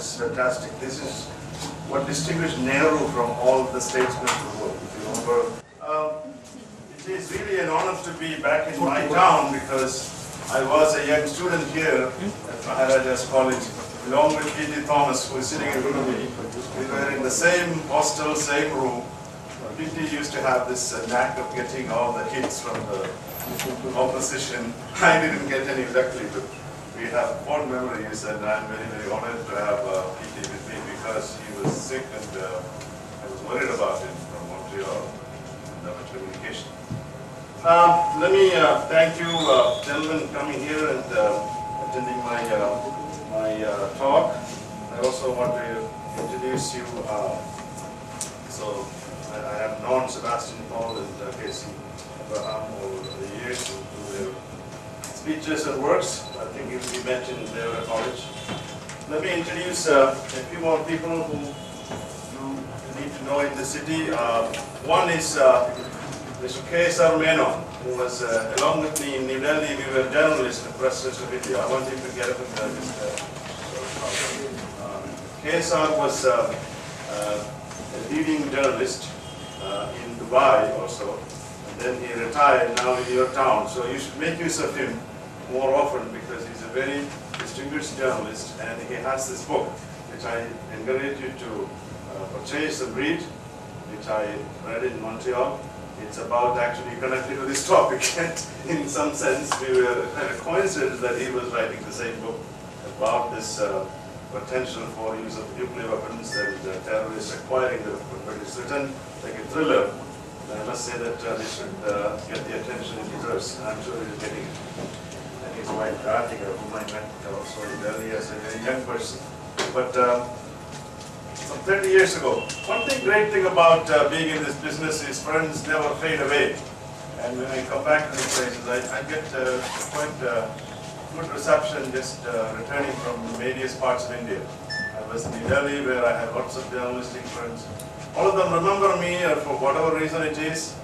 is fantastic. This is what distinguished Nehru from all the statesmen of the world, if you remember. It is really an honor to be back in my town because I was a young student here at Maharaja's College, along with P.T. Thomas, who is sitting in front of me. We were in the same hostel, same room. P.T. used to have this knack of getting all the hits from the opposition. I didn't get any luckily, but we have fond memories, and I'm very, very honored to have P.T. with me because he was sick and I was worried about him from Montreal and much communication. Let me thank you, gentlemen, coming here and attending my talk. I also want to introduce you. So I have known Sebastian Paul and Casey Abraham over the years through their speeches and works. I think you mentioned they were at college. Let me introduce a few more people who you need to know in the city. One is Mr. K.S.R. Menon, who was along with me in New Delhi. We were journalists in the Press Trust of India. I want him to get up and K.S.R. was a leading journalist in Dubai also, and then he retired now in your town. So you should make use of him more often because he's a very distinguished journalist, and he has this book which I encourage you to purchase and read, which I read in Montreal. It's about actually connected to this topic, and in some sense we were kind of coincidence that he was writing the same book about this potential for use of nuclear weapons and terrorists acquiring the weapon, but it's written like a thriller. And I must say that this should get the attention it deserves, and I'm sure it is getting it. And his wife Kartika, whom I met also in Delhi as a very young person. But some 30 years ago, one great thing about being in this business is friends never fade away. And when I come back to these places, I get quite good reception just returning from various parts of India. I was in New Delhi where I had lots of journalistic friends. All of them remember me for whatever reason it is,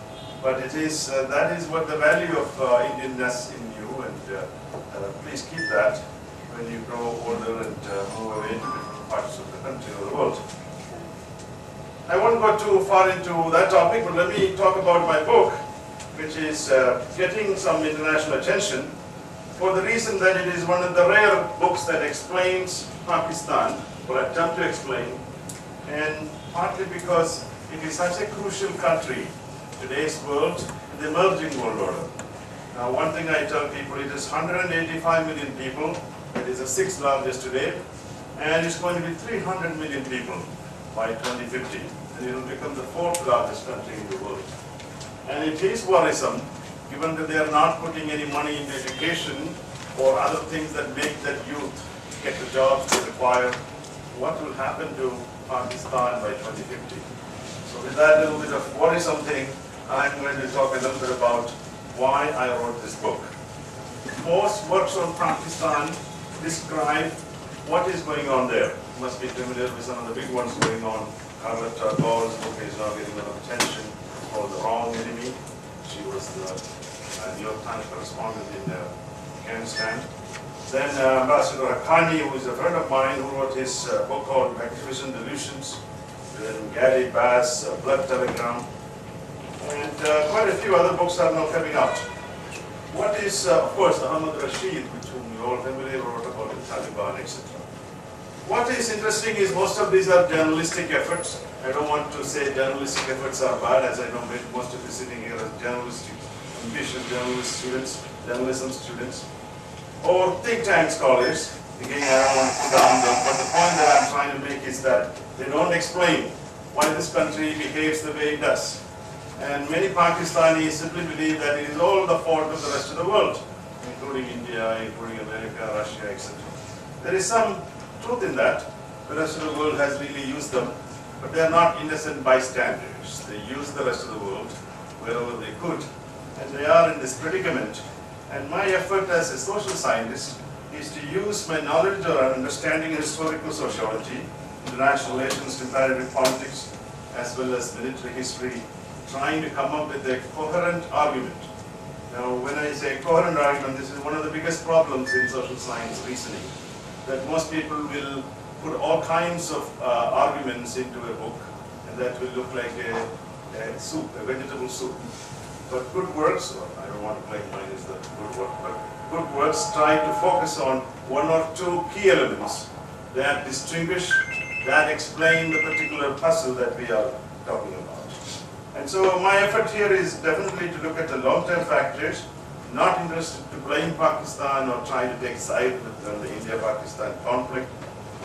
but it is that is what the value of Indianness in you, and please keep that when you grow older and move away to different parts of the country or the world. I won't go too far into that topic, but let me talk about my book, which is getting some international attention for the reason that it is one of the rare books that explains Pakistan, or attempt to explain, and partly because it is such a crucial country in today's world, the emerging world order. Now, one thing I tell people, it is 185 million people, it is the sixth largest today, and it's going to be 300 million people by 2050, and it will become the fourth largest country in the world. And it is worrisome, given that they are not putting any money into education or other things that make that youth get the jobs they require. What will happen to Pakistan by 2050? So with that little bit of worrisome thing, I'm going to talk a little bit about why I wrote this book. Most works on Pakistan describe what is going on there. You must be familiar with some of the big ones going on. Carla Gaul's book is now getting a lot of attention, called The Wrong Enemy. She was the New York Times correspondent in Afghanistan. Then Ambassador Haqqani, who is a friend of mine, who wrote his book called Magnificent Delusions. Then Gary Bass, Blood Telegram. And quite a few other books are now coming out. What is, of course, Ahmad Rashid, with whom you're all familiar, wrote about the Taliban, etc. What is interesting is most of these are journalistic efforts. I don't want to say journalistic efforts are bad, as I know most of you sitting here are journalistic, ambitious journalism students, or think tank scholars. Again, I don't want to put down them, but the point that I'm trying to make is that they don't explain why this country behaves the way it does. And many Pakistanis simply believe that it is all the fault of the rest of the world, including India, including America, Russia, etc. There is some truth in that. The rest of the world has really used them, but they are not innocent bystanders. They use the rest of the world wherever they could, and they are in this predicament. And my effort as a social scientist is to use my knowledge or understanding of historical sociology, international relations, comparative politics, as well as military history, trying to come up with a coherent argument. Now, when I say coherent argument, this is one of the biggest problems in social science reasoning, that most people will put all kinds of arguments into a book, and that will look like a soup, a vegetable soup. But good works, or I don't want to claim mine is the good work, but good works try to focus on one or two key elements that distinguish, that explain the particular puzzle that we are talking about. And so my effort here is definitely to look at the long-term factors, not interested to blame Pakistan or try to take side with the India-Pakistan conflict.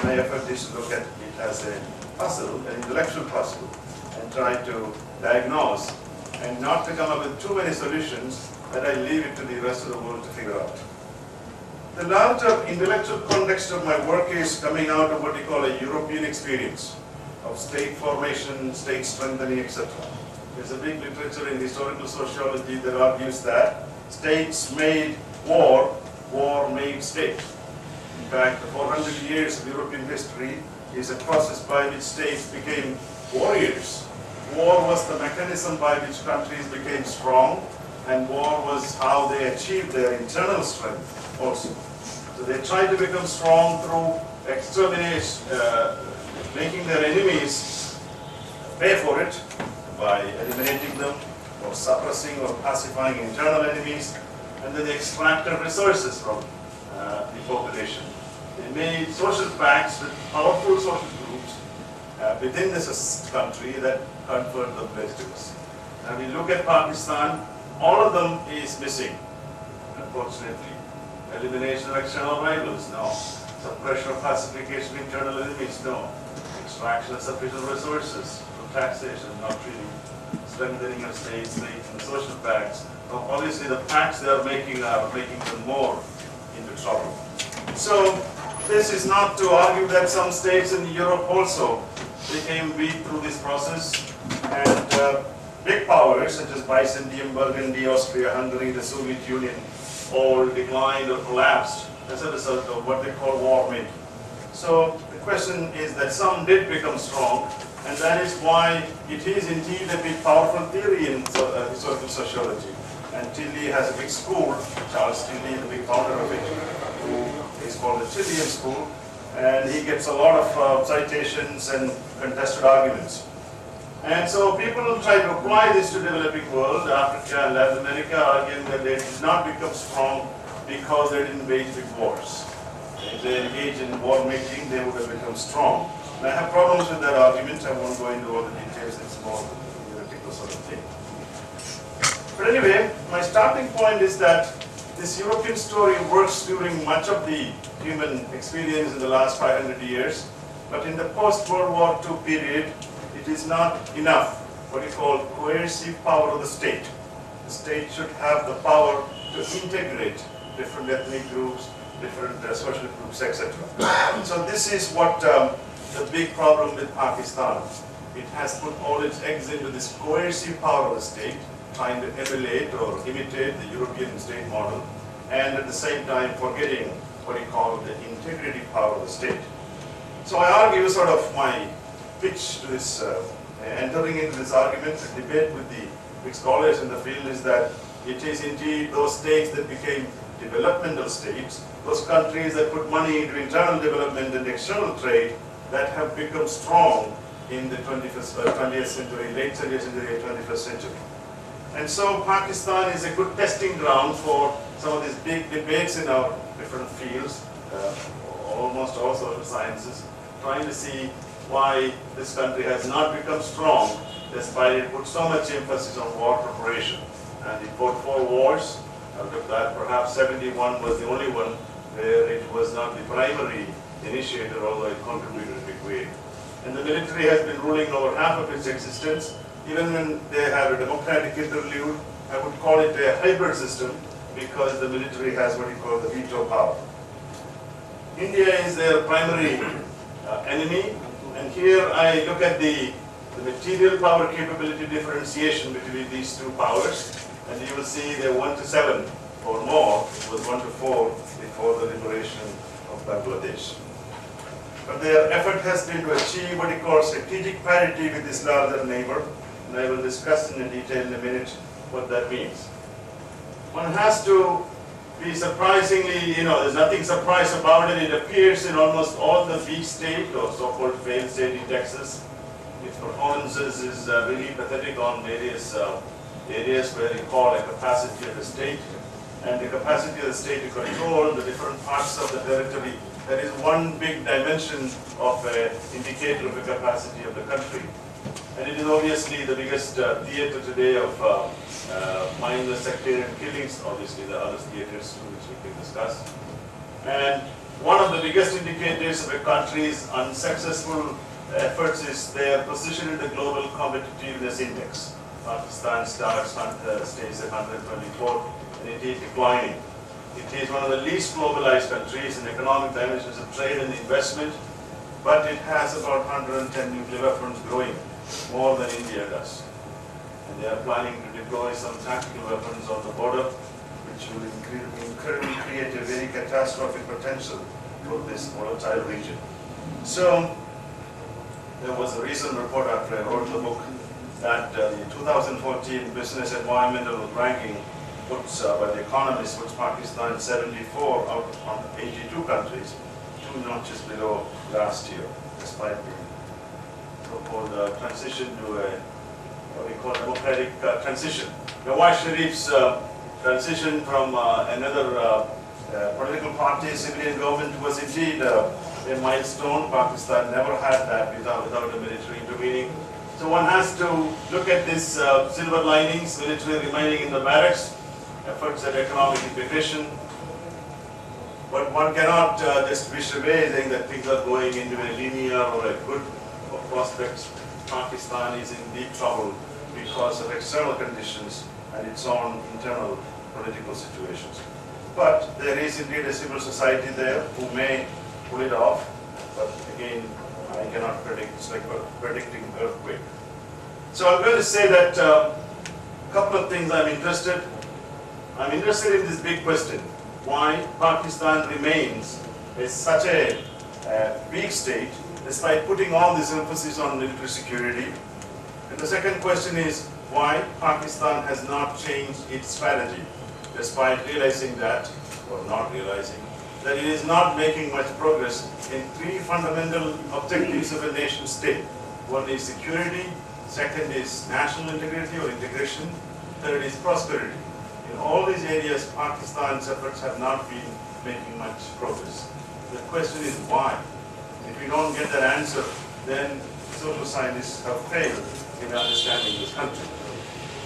My effort is to look at it as a puzzle, an intellectual puzzle, and try to diagnose and not to come up with too many solutions that I leave it to the rest of the world to figure out. The larger intellectual context of my work is coming out of what we call a European experience of state formation, state strengthening, etc. There's a big literature in historical sociology that argues that states made war, war made state. In fact, the 400 years of European history is a process by which states became warriors. War was the mechanism by which countries became strong, and war was how they achieved their internal strength also. So they tried to become strong through extermination, making their enemies pay for it by eliminating them, or suppressing or pacifying internal enemies, and then they extracted resources from the population. They made social pacts with powerful social groups within this country that conferred the blessings. Now we look at Pakistan, all of them is missing, unfortunately. Elimination of external rivals, no. Suppression of pacification of internal enemies, no. Extraction of sufficient resources from taxation, not really. Strengthening of states, and social pacts. Now, obviously the pacts they are making them more into trouble. So this is not to argue that some states in Europe also became weak through this process, and big powers such as Byzantium, Burgundy, Austria, Hungary, the Soviet Union all declined or collapsed as a result of what they call war making. So the question is that some did become strong, and that is why it is indeed a big powerful theory in historical sociology. And Tilly has a big school, Charles Tilly, the big founder of it, who is called the Tillian School, and he gets a lot of citations and contested arguments. And so people try to apply this to the developing world, Africa and Latin America, arguing that they did not become strong because they didn't wage big wars. If they engage in war making, they would have become strong. And I have problems with that argument. I won't go into all the details. It's more theoretical sort of thing. But anyway, my starting point is that this European story works during much of the human experience in the last 500 years. But in the post-World War II period, it is not enough what we call coercive power of the state. The state should have the power to integrate different ethnic groups, different social groups, etc. So this is what the big problem with Pakistan. It has put all its eggs into this coercive power of the state, trying to emulate or imitate the European state model, and at the same time forgetting what we call the integrity power of the state. So I argue sort of my pitch to this, entering into this argument, the debate with the big scholars in the field is that it is indeed those states that became developmental states, those countries that put money into internal development and external trade, that have become strong in the 20th century, late 20th century, 21st century. And so Pakistan is a good testing ground for some of these big debates in our different fields, almost all social sciences, trying to see why this country has not become strong despite it put so much emphasis on war preparation. And it fought 4 wars. Out of that, perhaps 71 was the only one where it was not the primary initiator, although it contributed in a big way. And the military has been ruling over half of its existence. Even when they have a democratic interlude, I would call it a hybrid system because the military has what you call the veto power. India is their primary enemy, and here I look at the material power capability differentiation between these two powers, and you will see they're 1 to 7 or more. It was 1 to 4 before the liberation of Bangladesh. But their effort has been to achieve what you call strategic parity with this larger neighbor, and I will discuss in detail in a minute what that means. One has to We surprisingly, there's nothing surprise about it. It appears in almost all the weak state or so-called failed state indexes. Its performances is really pathetic on various areas where you call a capacity of the state. And the capacity of the state to control the different parts of the territory. That is one big dimension of an indicator of the capacity of the country. And it is obviously the biggest theater today of mindless sectarian killings. Obviously, there are other theaters which we can discuss. And one of the biggest indicators of a country's unsuccessful efforts is their position in the Global Competitiveness Index. Pakistan stays at 124, and it is declining. It is one of the least globalized countries in economic dimensions of trade and investment, but it has about 110 nuclear weapons growing, more than India does. And they are planning to deploy some tactical weapons on the border, which will incredibly create a very catastrophic potential for this volatile region. So, there was a recent report after I wrote the book that the 2014 Business Environmental Ranking puts, by the Economist, puts Pakistan 74 out of 82 countries, 2 notches below last year, despite the so-called transition to a, what we call democratic transition. Nawaz Sharif's transition from another political party, civilian government, was indeed a milestone. Pakistan never had that without a military intervening. So one has to look at this silver linings, military remaining in the barracks, efforts at economic integration. But one cannot just wish away saying that things are going into a linear or a good prospects. Pakistan is in deep trouble because of external conditions and its own internal political situations. But there is indeed a civil society there who may pull it off, but again, I cannot predict. It's like predicting earthquake. So I'm going to say that a couple of things I'm interested in this big question, why Pakistan remains such a weak state despite putting all this emphasis on military security. And the second question is why Pakistan has not changed its strategy despite realizing that, or not realizing, that it is not making much progress in 3 fundamental objectives of a nation state. One is security, second is national integrity or integration, third is prosperity. In all these areas, Pakistan's efforts have not been making much progress. The question is why? If we don't get that answer, then social scientists have failed in understanding this country,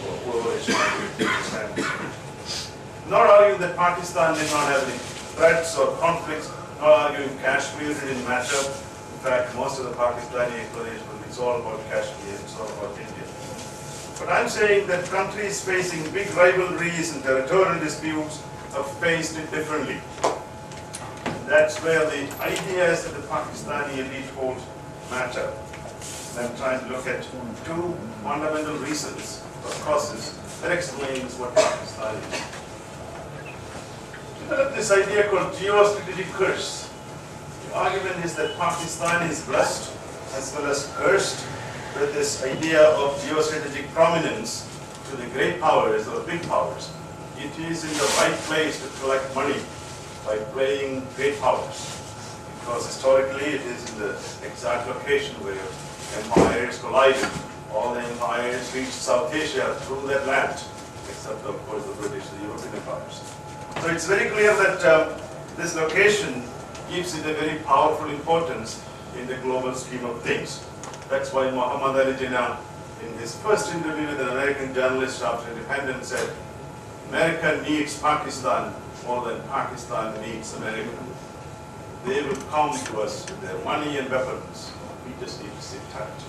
or whoever is trying to understand this country. Not arguing that Pakistan did not have any threats or conflicts, not arguing Kashmir didn't matter. In fact, most of the Pakistani explanation is all about Kashmir, it's all about India. But I'm saying that countries facing big rivalries and territorial disputes have faced it differently. That's where the ideas that the Pakistani elite holds matter. And I'm trying to look at 2 fundamental reasons or causes that explains what Pakistan is. Developed this idea called Geo-strategic curse. The argument is that Pakistan is blessed as well as cursed with this idea of geostrategic prominence to the great powers or big powers. It is in the right place to collect money by playing great powers, because historically it is in the exact location where empires collided. All the empires reached South Asia through that land, except of course the British, the European empires. So it's very clear that this location gives it a very powerful importance in the global scheme of things. That's why Muhammad Ali Jinnah, in his first interview with an American journalist after independence, said, America needs Pakistan more than Pakistan needs America. They will come to us with their money and weapons. We just need to sit tight.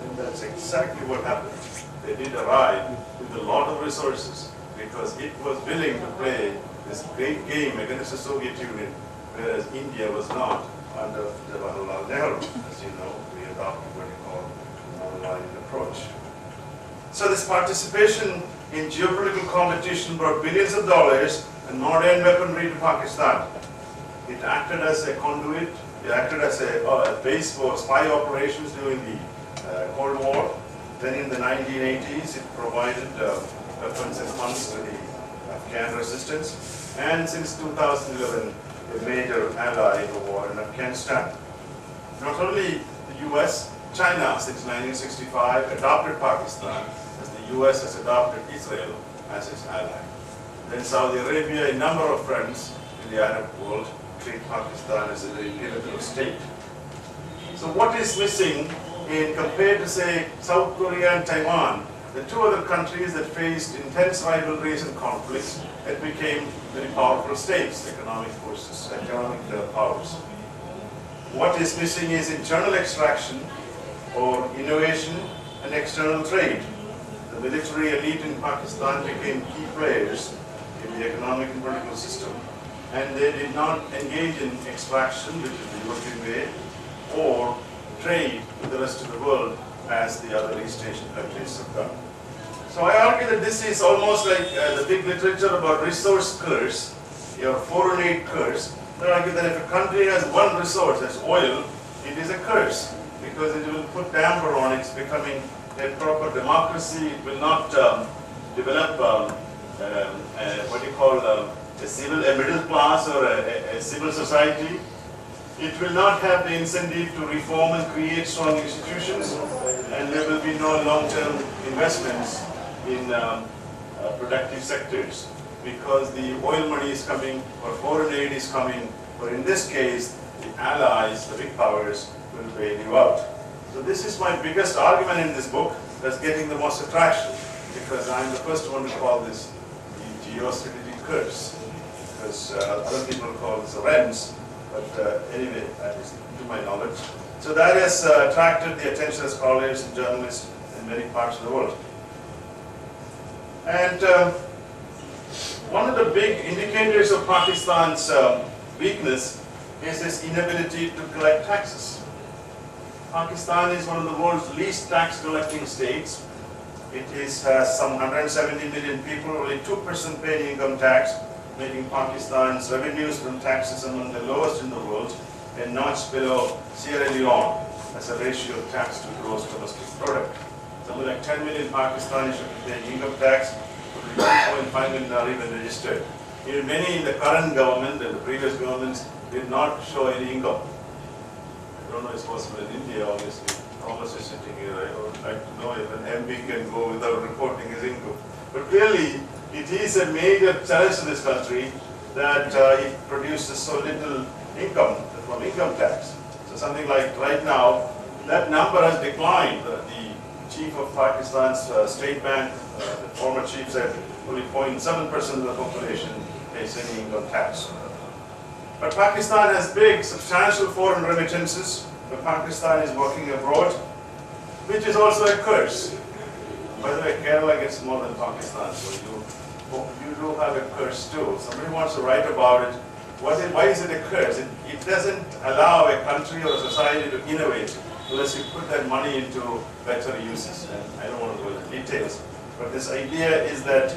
And that's exactly what happened. They did arrive with a lot of resources because it was willing to play this great game against the Soviet Union, whereas India was not under Jawaharlal Nehru. As you know, we adopted what you call a non-aligned approach. So this participation in geopolitical competition brought billions of dollars and modern weaponry to Pakistan. It acted as a conduit, it acted as a base for spy operations during the Cold War. Then in the 1980s, it provided weapons and funds to the Afghan resistance. and since 2011, a major ally in the war in Afghanistan. Not only the US, China since 1965 adopted Pakistan, as the US has adopted Israel as its ally. Then Saudi Arabia, a number of friends in the Arab world, treat Pakistan as a very pivotal state. So what is missing in compared to, say, South Korea and Taiwan, the two other countries that faced intense rivalries and conflicts that became very powerful states, economic forces, economic powers. What is missing is internal extraction or innovation and external trade. The military elite in Pakistan became key players in the economic and political system, and they did not engage in extraction, which is the European way, or trade with the rest of the world as the other East Asian countries have done. So I argue that this is almost like the big literature about resource curse, or foreign aid curse. I argue that if a country has one resource, that's oil, it is a curse, because it will put damper on its becoming a proper democracy. It will not develop what you call a middle class or a civil society. It will not have the incentive to reform and create strong institutions, and there will be no long-term investments in productive sectors, because the oil money is coming, or foreign aid is coming, or in this case, the allies, the big powers, will bail you out. So this is my biggest argument in this book that's getting the most attraction, because I'm the first one to call this the geo-strategic curse, because other people call this a REMS, but anyway, that is to my knowledge. So that has attracted the attention of scholars and journalists in many parts of the world. And one of the big indicators of Pakistan's weakness is its inability to collect taxes. Pakistan is one of the world's least tax collecting states. It has some 170 million people, only 2% pay income tax, making Pakistan's revenues from taxes among the lowest in the world, and notch below Sierra Leone as a ratio of tax to gross domestic product. Something like 10 million Pakistanis should pay income tax, 1.5 million are even registered. Even many in the current government and the previous governments did not show any income. I don't know if it's possible in India, obviously. Thomas is sitting here. I would like to know if an MP can go without reporting his income. But clearly, it is a major challenge to this country that it produces so little income from income tax. So something like right now, that number has declined. The chief of Pakistan's state bank, the former chief, said only 0.7% of the population pays any income tax. But Pakistan has big, substantial foreign remittances. But Pakistan is working abroad, which is also a curse. By the way, Kerala gets more than Pakistan, so you do have a curse too. Somebody wants to write about it. Why is it a curse? It doesn't allow a country or a society to innovate unless you put that money into better uses. And I don't want to go into details, but this idea is that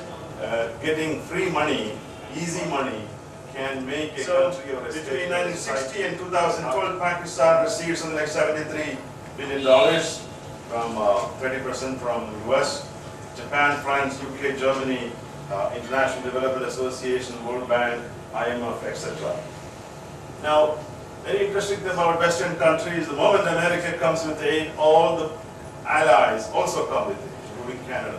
getting free money, easy money, can make a country or a state. Between 1960 and 2012, Pakistan received something like $73 billion from 20% from the US, Japan, France, UK, Germany, International Development Association, World Bank, IMF, etc. Now, very interesting thing about Western countries, the moment America comes with aid, all the allies also come with it, including Canada.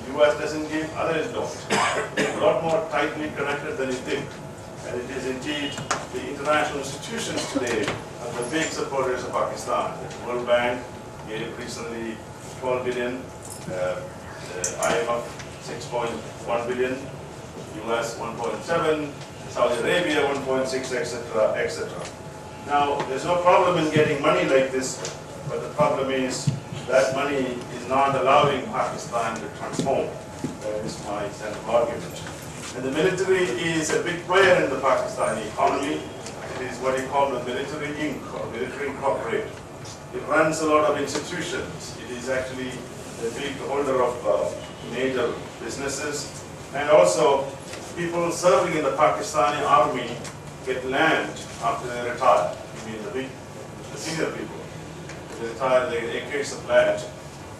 The US doesn't give, others don't. They're a lot more tightly connected than you think. And it is indeed the international institutions today are the big supporters of Pakistan. The World Bank gave recently $12 billion, IMF 6.1 billion, US 1.7, Saudi Arabia 1.6, etc., etc. Now, there's no problem in getting money like this, but the problem is that money is not allowing Pakistan to transform. That is my central argument. And the military is a big player in the Pakistani economy. It is what you call the military inc, or military incorporate. It runs a lot of institutions. It is actually the big holder of major businesses. And also, people serving in the Pakistani army get land after they retire. I mean the senior people. They retire, they get acres of land.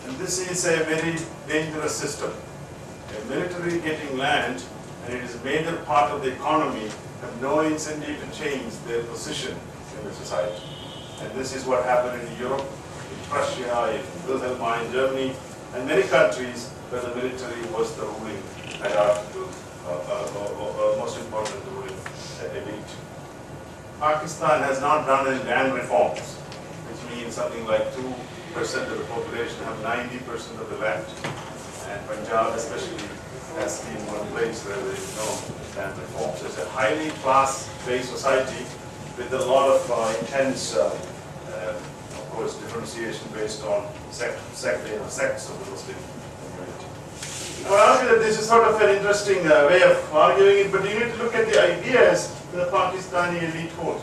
And this is a very dangerous system. A military getting land and it is a major part of the economy, have no incentive to change their position in the society. And this is what happened in Europe, in Prussia, in Wilhelm, in Germany, and many countries where the military was the ruling hierarchical, most important ruling elite. Pakistan has not done any land reforms, which means something like 2% of the population have 90% of the land. And Punjab especially has been one place where there is no land reform. So it's a highly class-based society with a lot of intense, of course, differentiation based on sects of the Muslim community. I would argue that this is sort of an interesting way of arguing it, but you need to look at the ideas the Pakistani elite hold.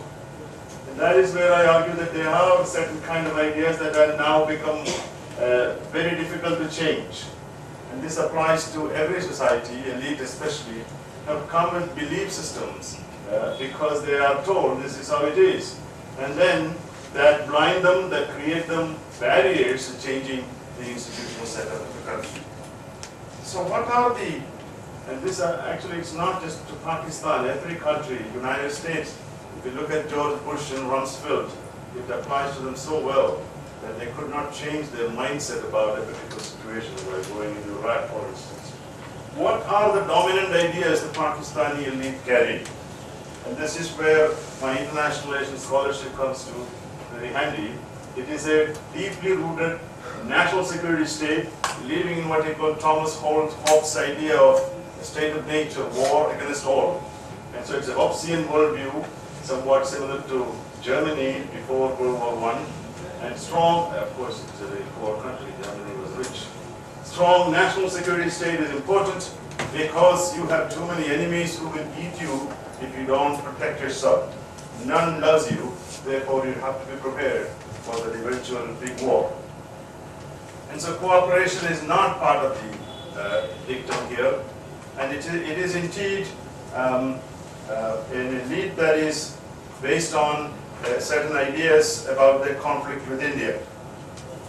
And that is where I argue that they have certain kind of ideas that have now become very difficult to change. And this applies to every society, elite especially, have come with belief systems because they are told this is how it is. And then that blind them, that create them barriers to changing the institutional setup of the country. So what are the, and this actually it's not just to Pakistan, every country, United States, if you look at George Bush and Rumsfeld, it applies to them so well that they could not change their mindset about a particular situation by going into Iraq, for instance. What are the dominant ideas the Pakistani elite carry? And this is where my international relations scholarship comes to very handy. It is a deeply rooted national security state, believing in what they call Thomas Hobbes' idea of a state of nature, war against all. And so it's a Hobbesian worldview, somewhat similar to Germany before World War I. And strong, of course, it's a very poor country, Germany was rich. Strong national security state is important because you have too many enemies who will eat you if you don't protect yourself. None loves you, therefore you have to be prepared for the eventual big war. And so cooperation is not part of the dictum here, and it is indeed an elite that is based on certain ideas about the conflict with India.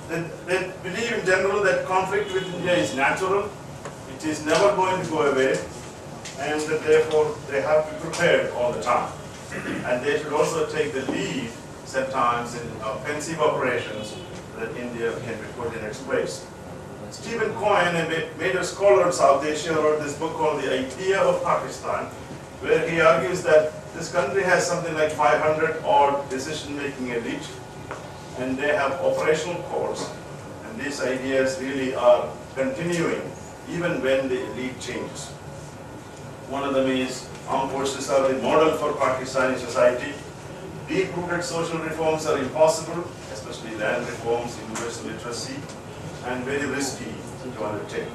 They believe in general that conflict with India is natural, it is never going to go away, and that therefore they have to be prepared all the time. And they should also take the lead sometimes in offensive operations that India can be put in its place. Stephen Cohen, a major scholar in South Asia, wrote this book called The Idea of Pakistan, where he argues that this country has something like 500 odd decision-making elite, and they have operational cores, and these ideas really are continuing even when the elite changes. One of them is armed forces are the model for Pakistani society. Deep-rooted social reforms are impossible, especially land reforms, universal literacy, and very risky to undertake.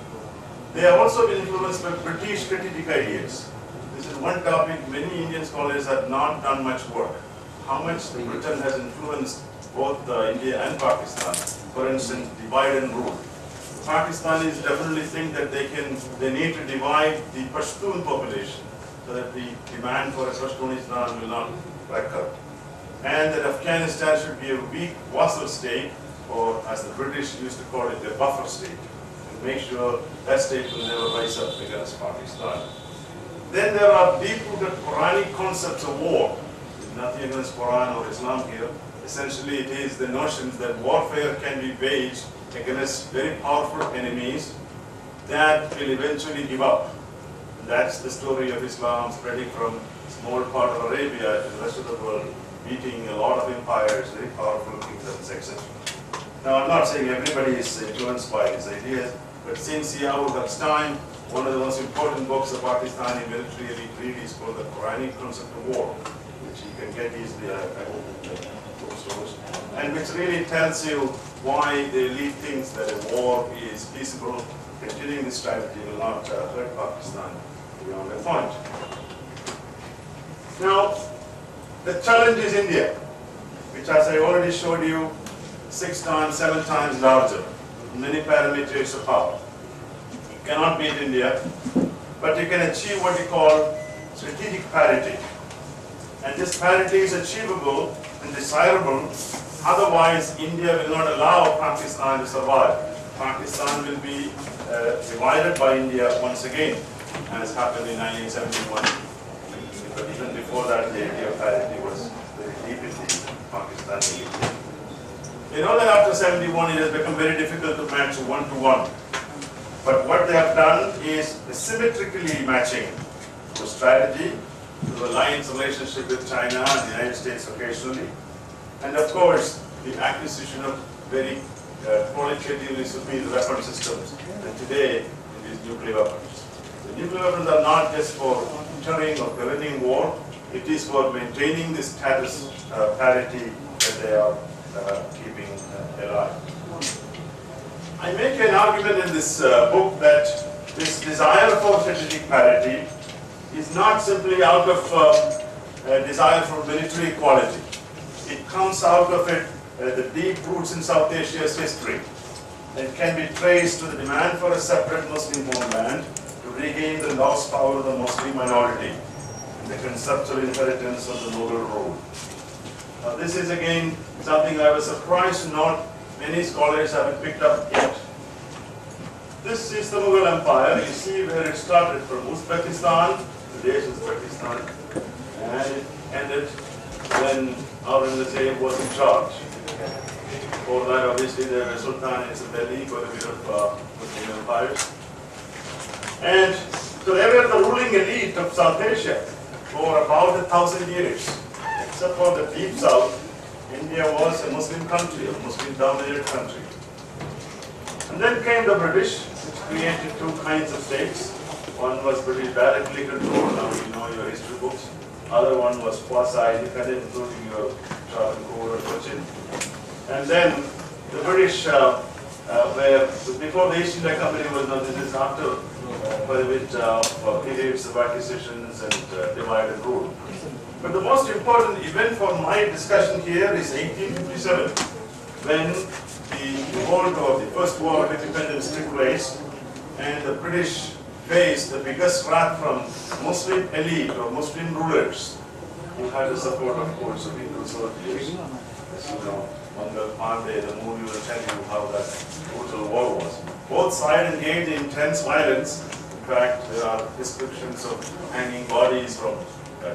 They have also been influenced by British strategic ideas. This is one topic many Indian scholars have not done much work. How much Britain has influenced both India and Pakistan. For instance, divide and rule. Pakistanis definitely think that they need to divide the Pashtun population so that the demand for a Pashtunistan will not recur. And that Afghanistan should be a weak vassal state, or as the British used to call it, a buffer state, and make sure that state will never rise up against Pakistan. Then there are deep-rooted Quranic concepts of war. There's nothing against Quran or Islam here. Essentially, it is the notion that warfare can be waged against very powerful enemies that will eventually give up. And that's the story of Islam spreading from small part of Arabia to the rest of the world, beating a lot of empires, very powerful kingdoms, etc. Now, I'm not saying everybody is influenced by these ideas, but since Ziaul-Haq's time, one of the most important books of Pakistani military elite read is called The Quranic Concept of War, which you can get easily at bookstores, and which really tells you why the elite thinks that a war is feasible. Continuing this strategy will not hurt Pakistan beyond a point. Now, the challenge is India, which, as I already showed you, 6 times, 7 times larger, many parameters of power. You cannot beat India, but you can achieve what we call strategic parity. And this parity is achievable and desirable, otherwise India will not allow Pakistan to survive. Pakistan will be divided by India once again. as happened in 1971. But even before that, the idea of parity was very deep in the Pakistani elite. You know that after 71, it has become very difficult to match one-to-one. But what they have done is symmetrically matching the strategy, the alliance relationship with China and the United States occasionally, and of course, the acquisition of very qualitatively superior weapon systems, and today it is nuclear weapons. The nuclear weapons are not just for deterring or preventing war, it is for maintaining the status parity that they are keeping alive. I make an argument in this book that this desire for strategic parity is not simply out of a desire for military equality. It comes out of it, the deep roots in South Asia's history. It can be traced to the demand for a separate Muslim homeland to regain the lost power of the Muslim minority and the conceptual inheritance of the Mughal rule. This is again something I was surprised to note many scholars haven't picked up yet. This is the Mughal Empire. You see where it started from Uzbekistan, today's Uzbekistan, and it ended when Aurangzeb was in charge. Before that, obviously, there were Sultan in Delhi, quite a bit of Muslim empires. And so they were the ruling elite of South Asia for about 1,000 years. Except for the deep south, India was a Muslim country, a Muslim-dominated country. And then came the British, which created two kinds of states. One was British directly controlled, now you know your history books. Other one was quasi-independent, including your Travancore or Cochin. And then the British were, before the East India Company was known, this is after quite a bit of periods of acquisitions and divide and rule. But the most important event for my discussion here is 1857, when the World War, the First War of Independence took place, and the British faced the biggest threat from Muslim elite or Muslim rulers, who had the support, of course, of Hindu soldiers. As you know, Mughal Empire, the movie will tell you how that brutal war was. Both sides engaged in intense violence. In fact, there are descriptions of hanging bodies from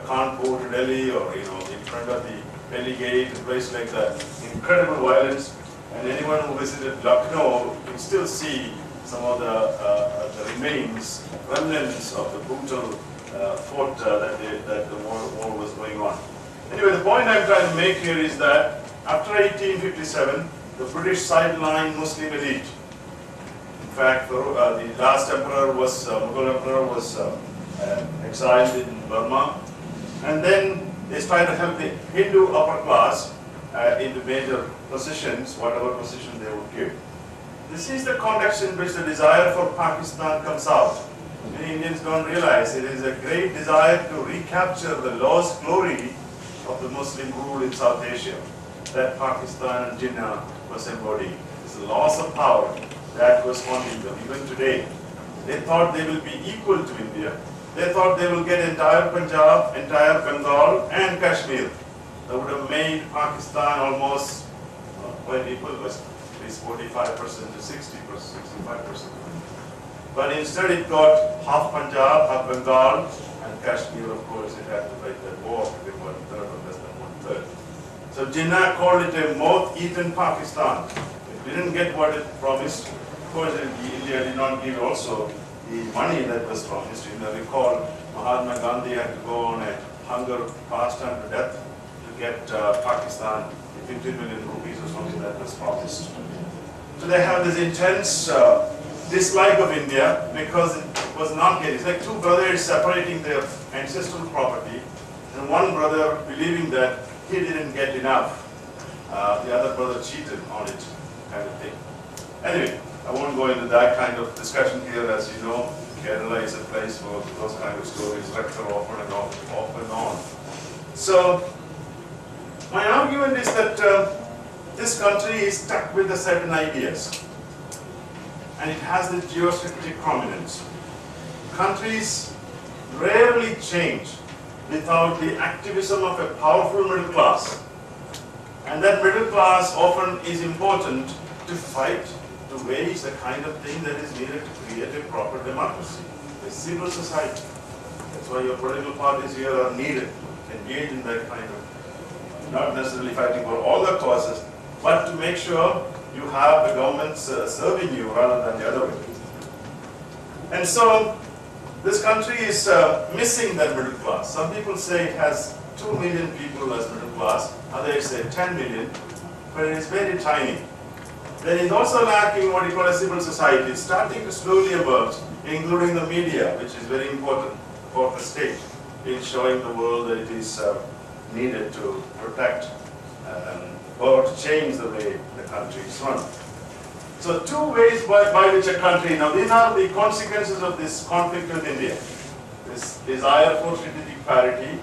Kanpur to Delhi, or in front of the Delhi gate, a place like that. Incredible violence, and anyone who visited Lucknow can still see some of the remains, remnants of the brutal fort that the war was going on. Anyway, the point I'm trying to make here is that after 1857, the British sidelined Muslim elite. In fact, the last emperor was Mughal Emperor was exiled in Burma. And then they started to help the Hindu upper class into major positions, whatever position they would give. This is the context in which the desire for Pakistan comes out. Many Indians don't realize it is a great desire to recapture the lost glory of the Muslim rule in South Asia that Pakistan and Jinnah was embodying. It's the loss of power that was haunting them. Even today, they thought they will be equal to India. They thought they will get entire Punjab, entire Bengal, and Kashmir. That would have made Pakistan almost quite equal, at least 45% to 60%, 65%. But instead it got half Punjab, half Bengal, and Kashmir, of course, it had to fight that war to get 1/3 or less than 1/3. So Jinnah called it a moth-eaten Pakistan. It didn't get what it promised. Of course, India did not give also the money that was promised. You may recall Mahatma Gandhi had to go on a hunger fast unto death to get Pakistan 50 million rupees or something that was promised. So they have this intense dislike of India because it was not getting. It's like two brothers separating their ancestral property, and one brother believing that he didn't get enough. The other brother cheated on it, kind of thing. Anyway, I won't go into that kind of discussion here. As you know, Kerala is a place for those kind of stories, recur off and on. So, my argument is that this country is stuck with a certain ideas, and it has the geo-strategic prominence. Countries rarely change without the activism of a powerful middle class, and that middle class often is important to fight to wage the kind of thing that is needed to create a proper democracy. a civil society. That's why your political parties here are needed to engage in that kind of, not necessarily fighting for all the causes, but to make sure you have the governments serving you rather than the other way. And so this country is missing that middle class. Some people say it has 2 million people as middle class, others say 10 million, but it is very tiny. Then it's also lacking what you call a civil society. It's starting to slowly emerge, including the media, which is very important for the state in showing the world that it is needed to protect or to change the way the country is run. So 2 ways by which a country, now these are the consequences of this conflict with India. This desire for strategic parity,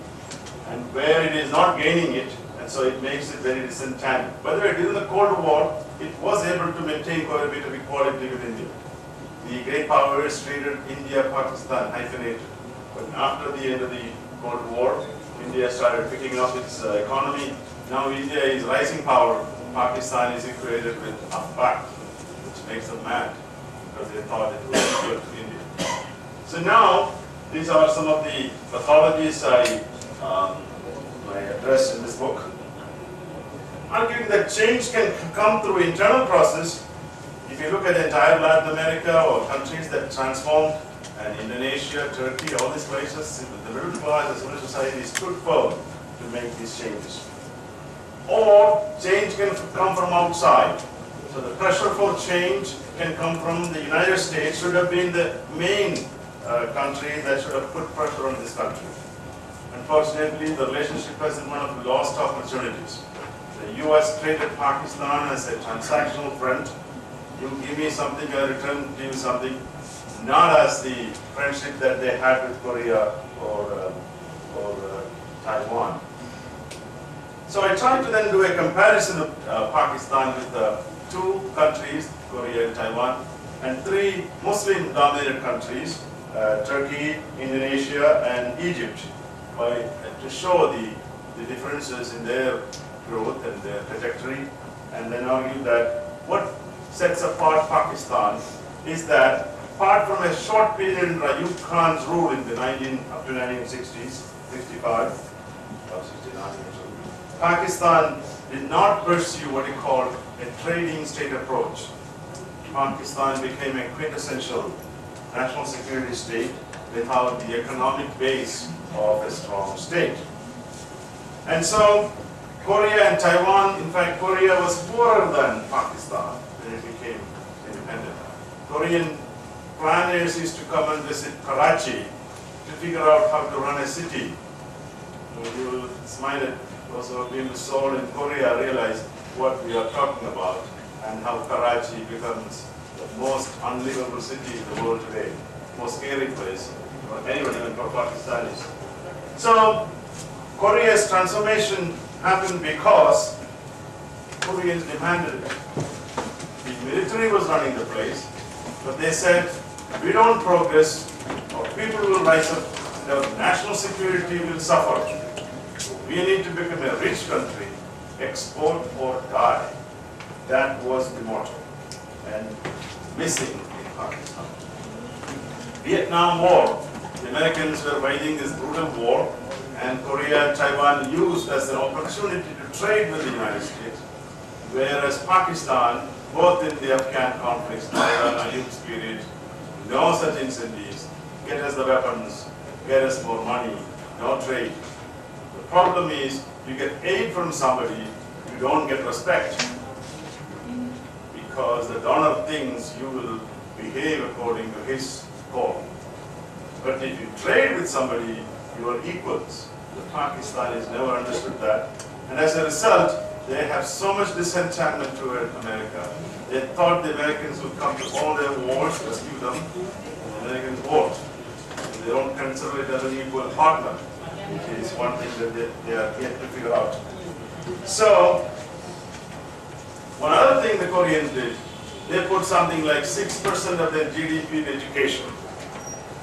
and where it is not gaining it, and so it makes it very disentangled. By the way, during the Cold War, it was able to maintain quite a bit of equality with India. The great powers treated India, Pakistan hyphenated. But after the end of the Cold War, India started picking up its economy. Now India is rising power. Pakistan is equated with Afghan, which makes them mad because they thought it was equal to India. So now, these are some of the pathologies I addressed in this book. Arguing that change can come through internal process. If you look at entire Latin America or countries that transformed, and Indonesia, Turkey, all these places, the middle class, the civil society stood firm to make these changes. Or change can come from outside. So the pressure for change can come from the United States, should have been the main country that should have put pressure on this country. Unfortunately, the relationship has been one of the lost opportunities. The US treated Pakistan as a transactional friend. You give me something, I return to you something, not as the friendship that they had with Korea or Taiwan. So I tried to then do a comparison of Pakistan with 2 countries, Korea and Taiwan, and 3 Muslim-dominated countries, Turkey, Indonesia, and Egypt, to show the differences in their growth and their trajectory, and then argue that what sets apart Pakistan is that apart from a short period in Rayoub Khan's rule in the up to 1960s, 65 or 69 years old, Pakistan did not pursue what he called a trading state approach. Pakistan became a quintessential national security state without the economic base of a strong state. And so Korea and Taiwan, in fact, Korea was poorer than Pakistan when it became independent. Korean planners used to come and visit Karachi to figure out how to run a city. You will smile at those who have been to Seoul in Korea realize what we are talking about and how Karachi becomes the most unlivable city in the world today, most scary place for anyone, even for Pakistanis. So Korea's transformation happened because Koreans demanded it. The military was running the place, but they said, we don't progress, our people will rise up, and our national security will suffer. We need to become a rich country, export or die. That was the motto, and missing in Pakistan. Vietnam War, the Americans were waging this brutal war, and Korea and Taiwan used as an opportunity to trade with the United States, whereas Pakistan, both in the Afghan conflicts, Ayyub's period, no such incentives, get us the weapons, get us more money, no trade. The problem is, you get aid from somebody, you don't get respect. Because the donor thinks you will behave according to his call. But if you trade with somebody, you are equals. The Pakistanis never understood that. And as a result, they have so much disenchantment toward America. They thought the Americans would come to all their wars, rescue them, and the Americans won't. And they don't consider it as an equal partner, which is one thing that they are yet to figure out. So, one other thing the Koreans did, they put something like 6% of their GDP in education.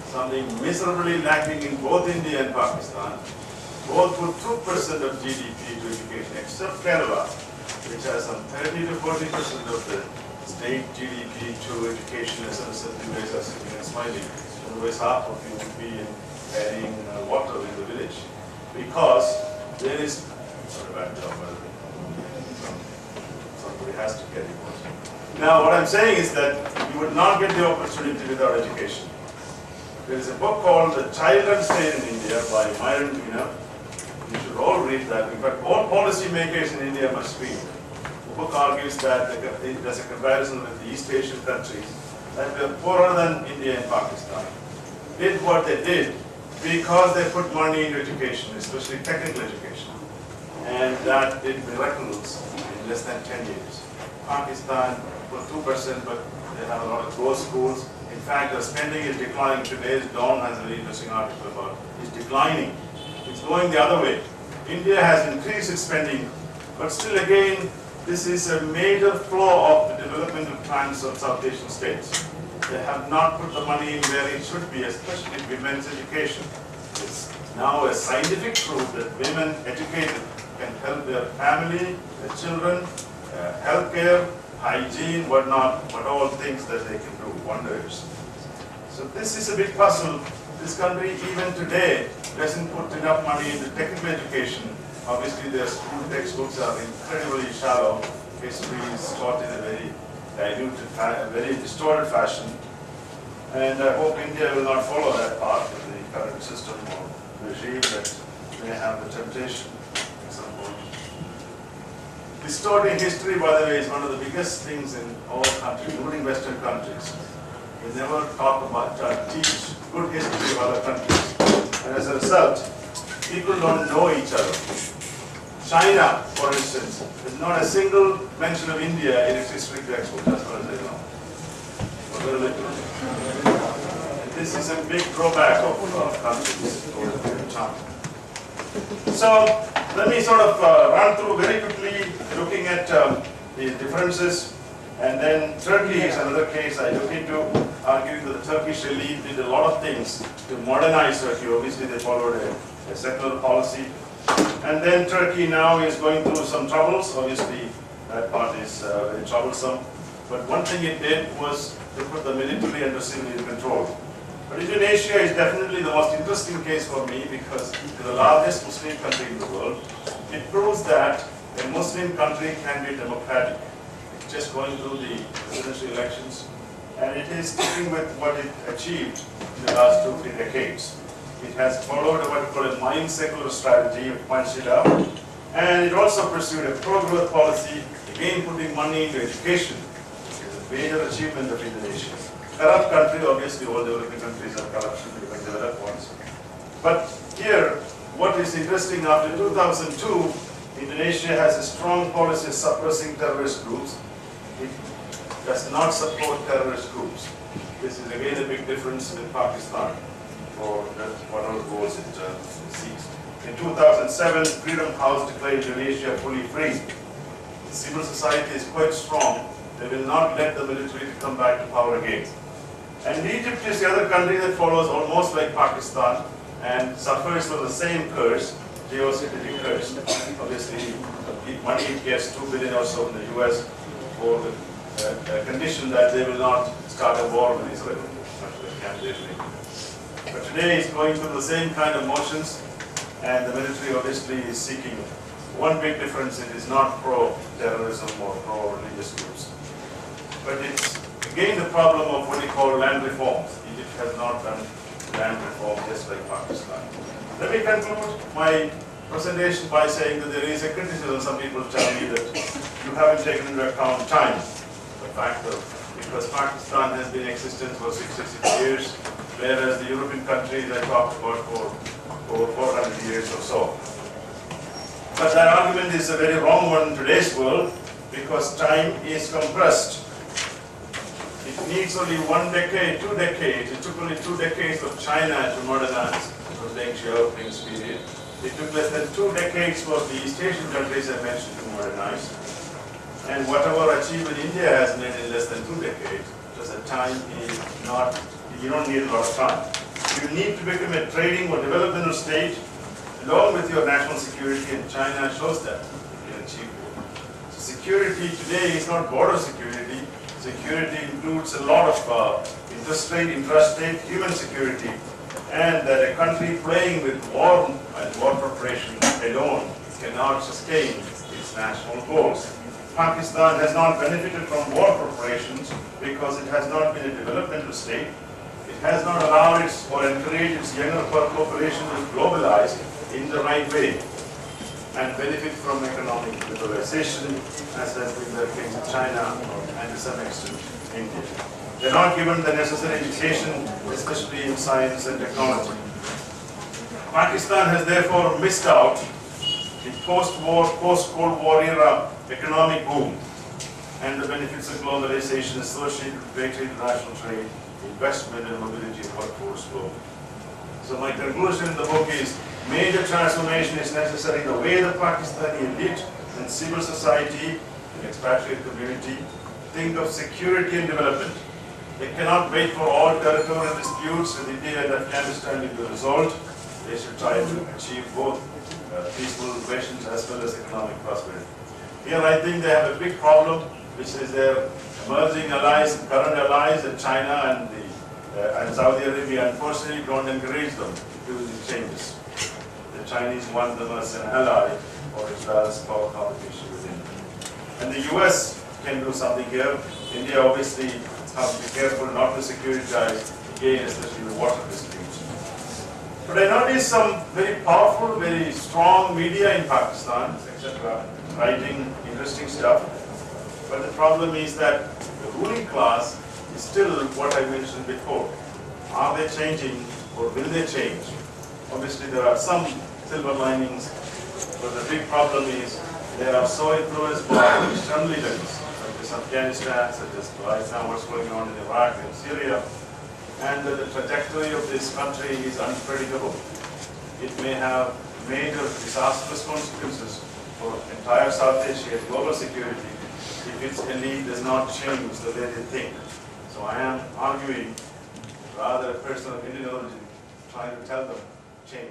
Something miserably lacking in both India and Pakistan. Both put 2% of GDP to education, except Kerala, which has some 30 to 40% of the state GDP to education, as you guys are sitting and smiling. Otherwise, half of you would be carrying water in the village. Because there is, not a bad job, by the way. Somebody has to carry water. Now, what I'm saying is that you would not get the opportunity without education. There is a book called The Child and State in India by Myron Wiener. You should all read that. In fact, all policy makers in India must read. The book argues that it does a comparison with the East Asian countries that were poorer than India and Pakistan. Did what they did because they put money into education, especially technical education. And that did miracles in less than 10 years. Pakistan put 2%, but they have a lot of those schools. In fact, the spending is declining. Today's Dawn has a very interesting article about it. It's declining. It's going the other way. India has increased its spending, but still again, this is a major flaw of the developmental plans of South Asian states. They have not put the money in where it should be, especially women's education. It's now a scientific proof that women educated can help their family, their children, healthcare, hygiene, whatnot, but all things that they can do, wonders. So this is a big puzzle. This country, even today, doesn't put enough money into technical education. Obviously, their school textbooks are incredibly shallow. History is taught in a very diluted, very distorted fashion. And I hope India will not follow that path with the current system or regime that may have the temptation at some point. Distorting history, by the way, is one of the biggest things in all countries, including Western countries. We never talk about, teach good history of other countries. And as a result, people don't know each other. China, for instance, there's not a single mention of India in its history textbook, as far as I know. And this is a big drawback of countries over China. So let me sort of run through very quickly, looking at the differences. And then Turkey is another case I look into, arguing that the Turkish elite did a lot of things to modernize Turkey. Obviously, they followed a secular policy. And then Turkey now is going through some troubles. Obviously, that part is very troublesome. But one thing it did was to put the military under civilian control. But Indonesia is definitely the most interesting case for me because it's the largest Muslim country in the world. It proves that a Muslim country can be democratic. It's just going through the presidential elections. And it is sticking with what it achieved in the last 2-3 decades. It has followed what we call a mild secular strategy of Pancasila, and it also pursued a pro-growth policy, again putting money into education, which is a major achievement of Indonesia. Corrupt country, obviously all developing countries have corruption, even developed ones. But here, what is interesting, after 2002, Indonesia has a strong policy of suppressing terrorist groups. It does not support terrorist groups. This is again a big difference with Pakistan. For whatever goals it seeks. In 2007, Freedom House declared Indonesia fully free. The civil society is quite strong. They will not let the military come back to power again. And Egypt is the other country that follows almost like Pakistan and suffers from the same curse, Geo-strategic curse. Obviously, the money it gets, $2 billion or so in the US for the condition that they will not start a war with Israel. But today it's going through the same kind of motions, and the military obviously is seeking. One big difference, it is not pro-terrorism or pro-religious groups. But it's again the problem of what we call land reforms. Egypt has not done land reform just like Pakistan. Let me conclude my presentation by saying that there is a criticism. Some people tell me that you haven't taken into account time, the fact of, because Pakistan has been in existence for 66 years, whereas the European countries I talked about for 400 years or so. But that argument is a very wrong one in today's world because time is compressed. It needs only 1 decade, 2 decades. It took only 2 decades of China to modernize. It was the Geo-strategic period. It took less than 2 decades for the East Asian countries I mentioned to modernize. And whatever achievement India has made in less than 2 decades, because the time is not, you don't need a lot of time. You need to become a trading or developmental state along with your national security, and China shows that you can achieve it. So security today is not border security. Security includes a lot of intrastate human security, and that a country playing with war and war preparation alone cannot sustain its national goals. Pakistan has not benefited from war preparations because it has not been a developmental state. It has not allowed or encouraged its younger population to globalize in the right way and benefit from economic liberalization, as has been the case in China and to some extent India. They are not given the necessary education, especially in science and technology. Pakistan has therefore missed out the post-war, post-Cold War era economic boom and the benefits of globalization associated with greater international trade, investment and mobility of workforce globally. So my conclusion in the book is major transformation is necessary in the way the Pakistani elite and civil society and expatriate community think of security and development. They cannot wait for all territorial disputes with India and Afghanistan to be resolved. They should try to achieve both peaceful relations as well as economic prosperity. Here I think they have a big problem, which is their emerging allies, current allies in China and Saudi Arabia, unfortunately don't encourage them to do these changes. The Chinese want them as an ally for its balanced power competition with India. And the US can do something here. India obviously has to be careful not to securitize, again, especially the water disputes. But I noticed some very powerful, very strong media in Pakistan, etc., writing interesting stuff. But the problem is that the ruling class is still what I mentioned before. Are they changing or will they change? Obviously there are some silver linings, but the big problem is they are so influenced by external events, such as Afghanistan, such as right now what's going on in Iraq and Syria, and the trajectory of this country is unpredictable. It may have major disastrous consequences for entire South Asia and global security if its elite does not change the way they think. So I am arguing rather a person of ideology, trying to tell them change.